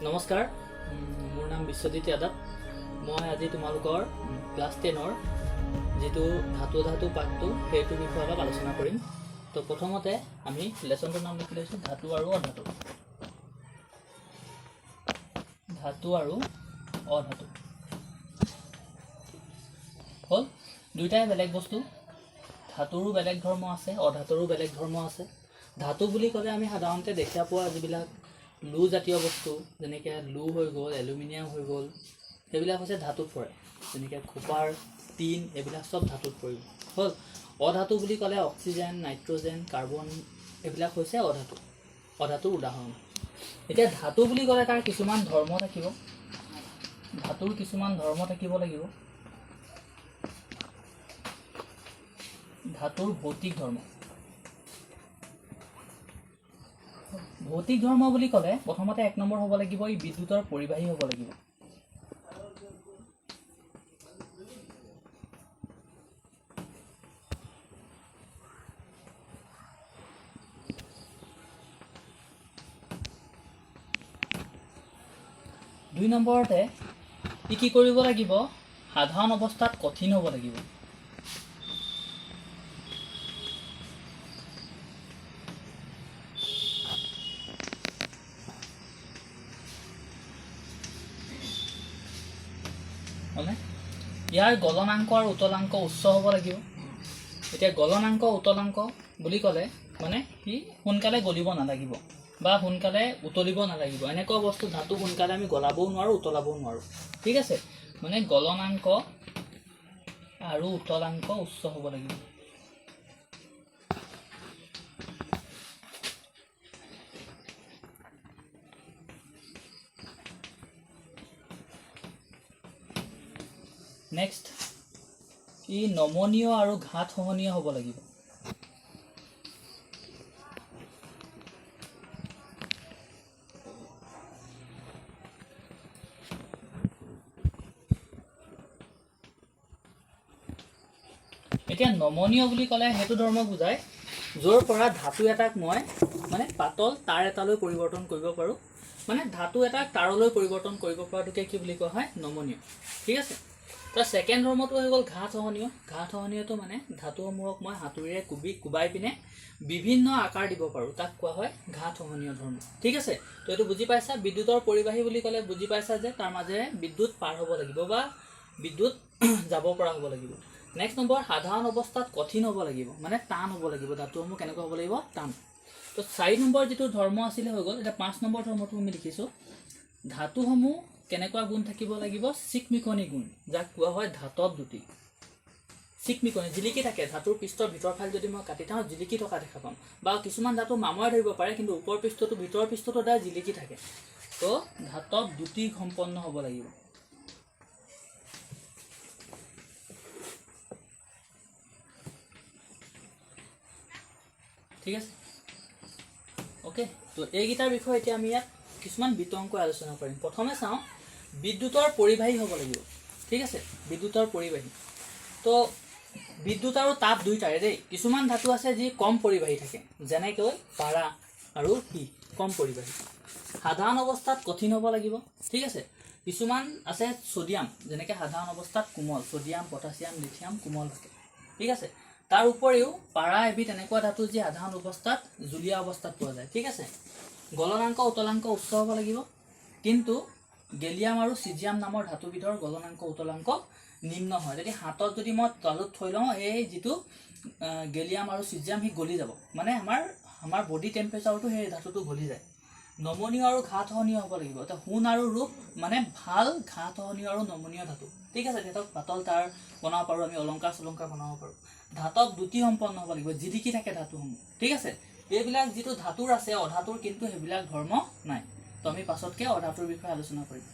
নমস্কাৰ, মোৰ নাম বিশ্বজিৎ যাদৱ। মই আজি তোমালোকৰ ক্লাছ 10ৰ যিটো ধাতু পাঠটো সেইটোৰ বিষয়ে অলপ আলোচনা কৰিম। তো প্ৰথমতে আমি লেচনটোৰ নাম লিখি লৈছোঁ ধাতু আৰু অধাতু। ধাতু আৰু অধাতু হ'ল দুইটাই বেলেগ বস্তু। ধাতুৰো বেলেগ ধৰ্ম আছে, অধাতুৰো বেলেগ ধৰ্ম আছে। ধাতু বুলি ক'লে আমি সাধাৰণতে দেখা পোৱা যিবিলাক লো জাতীয় বস্তু, যেনেকৈ লো হৈ গ'ল, এলুমিনিয়াম হৈ গ'ল, সেইবিলাক হৈছে ধাতুত পৰে। যেনেকৈ কপাৰ, টিন, এইবিলাক চব ধাতুত পৰিব। হ'ল অধাতু বুলি ক'লে অক্সিজেন, নাইট্ৰজেন, কাৰ্বন, এইবিলাক হৈছে অধাতুৰ উদাহৰণ। এতিয়া ধাতু বুলি ক'লে তাৰ কিছুমান ধৰ্ম থাকিব। ধাতুৰ কিছুমান ধৰ্ম থাকিব লাগিব। ধাতুৰ ভৌতিক ধৰ্ম। ভৌতিক ধৰ্ম বুলি ক'লে প্ৰথমতে 1 নম্বৰ হ'ব লাগিব, ই বিদ্যুতৰ পৰিবাহী হ'ব লাগিব। দুই নম্বৰতে ই কি কৰিব লাগিব, সাধাৰণ অৱস্থাত কঠিন হ'ব লাগিব। হয়নে? ইয়াৰ গলনাংক আৰু উতলাংক উচ্চ হ'ব লাগিব। এতিয়া গলনাংক উতলাংক বুলি ক'লে মানে সি সোনকালে গলিব নালাগিব বা সোনকালে উতলিব নালাগিব। এনেকুৱা বস্তু ধাতু সোনকালে আমি গলাবও নোৱাৰোঁ, উতলাবও নোৱাৰোঁ। ঠিক আছে, মানে গলনাংক আৰু উতলাংক উচ্চ হ'ব লাগিব। নেক্সট, ই নমনীয় আৰু ঘাত সহনীয় হ'ব লাগিব। এতিয়া নমনীয় বুলি ক'লে সেইটো ধৰ্ম বুজায় য'ৰ পৰা ধাতু এটাক মই মানে পাতল তাঁৰ এটালৈ পৰিৱৰ্তন কৰিব পাৰোঁ। মানে ধাতু এটাক তাঁৰলৈ পৰিৱৰ্তন কৰিব পৰাটোকে কি বুলি কোৱা হয়, নমনীয়। ঠিক আছে, তাৰ ছেকেণ্ড ধৰ্মটো হৈ গ'ল ঘাত সহনীয়। ঘাত সহনীয়টো মানে ধাতুসমূহক মই হাতুৰিৰে কোবাই পিনে বিভিন্ন আকাৰ দিব পাৰোঁ, তাক কোৱা হয় ঘাত সহনীয় ধৰ্ম। ঠিক আছে, তো এইটো বুজি পাইছা। বিদ্যুতৰ পৰিবাহী বুলি ক'লে বুজি পাইছা যে তাৰ মাজেৰে বিদ্যুৎ পাৰ হ'ব লাগিব বা বিদ্যুৎ যাব পৰা হ'ব লাগিব। নেক্সট নম্বৰ, সাধাৰণ অৱস্থাত কঠিন হ'ব লাগিব, মানে টান হ'ব লাগিব। ধাতুসমূহ কেনেকুৱা হ'ব লাগিব, টান। তো 4 নম্বৰ যিটো ধৰ্ম আছিলে হৈ গ'ল। এতিয়া 5 নম্বৰ ধৰ্মটো আমি লিখিছোঁ। ধাতুসমূহ কেনেকুৱা গুণ থাকিব লাগিব, চিকমিকনি গুণ, যাক কোৱা হয় ধাতৱ দ্যুতি। চিকমিকনি, জিলিকি থাকে। ধাতুৰ পৃষ্ঠৰ ভিতৰ ফাল যদি মই কাটি থাওঁ, জিলিকি থকা দেখা পাম। বা কিছুমান ধাতু মামৰে ধৰিব পাৰে, কিন্তু ওপৰ পৃষ্ঠটো ভিতৰৰ পৃষ্ঠটো সদায় জিলিকি থাকে। তো ধাতৱ দ্যুতি সম্পন্ন হ'ব লাগিব। ঠিক আছে, অ'কে। তো এইকেইটাৰ বিষয়ে এতিয়া আমি ইয়াত কিছুমান বিতংকৈ আলোচনা কৰিম। প্ৰথমে চাওঁ, বিদ্যুতৰ পৰিবাহী হ'ব লাগিব। ঠিক আছে, বিদ্যুতৰ পৰিবাহী। তো বিদ্যুৎ আৰু তাপ দুইটাৰে দেই। কিছুমান ধাতু আছে যি কম পৰিবাহী থাকে, যেনেকৈ পাৰা আৰু কম পৰিবাহী। সাধাৰণ অৱস্থাত কঠিন হ'ব লাগিব। ঠিক আছে, কিছুমান আছে ছ'ডিয়াম, যেনেকৈ সাধাৰণ অৱস্থাত কোমল। ছ'ডিয়াম, পটাছিয়াম, লিথিয়াম কোমল থাকে। ঠিক আছে, তাৰ উপৰিও পাৰা এবিধ এনেকুৱা ধাতু যি সাধাৰণ অৱস্থাত জুলীয়া অৱস্থাত পোৱা যায়। ঠিক আছে, গলনাংক উতলাংক উচ্চ হ'ব লাগিব। কিন্তু গেলিয়াম আৰু চিজিয়াম নামৰ ধাতুবিধৰ গলনাংক উতলাংক নিম্ন হয়। যদি হাতত যদি মই তালুত থৈ লওঁ, এই যিটো গেলিয়াম আৰু চিজিয়াম সি গলি যাব, মানে আমাৰ বডি টেম্পাৰেচাৰটো সেই ধাতুটো গলি যায়। নমনীয় আৰু ঘাত সহনীয় হ'ব লাগিব। এতিয়া সোণ আৰু ৰূপ মানে ভাল ঘাত সহনীয় আৰু নমনীয় ধাতু। ঠিক আছে, সিহঁতক পাতল তাঁৰ বনাব পাৰোঁ, আমি অলংকাৰ চলংকাৰ বনাব পাৰোঁ। ধাতৱ দ্যুতি সম্পন্ন হ'ব লাগিব, জিলিকি থাকে ধাতুসমূহ। ঠিক আছে, এইবিলাক যিটো ধাতুৰ আছে, অধাতুৰ কিন্তু সেইবিলাক ধৰ্ম নাই। তো আমি পাছতকৈ অধাতুৰ বিষয়ে আলোচনা কৰিম।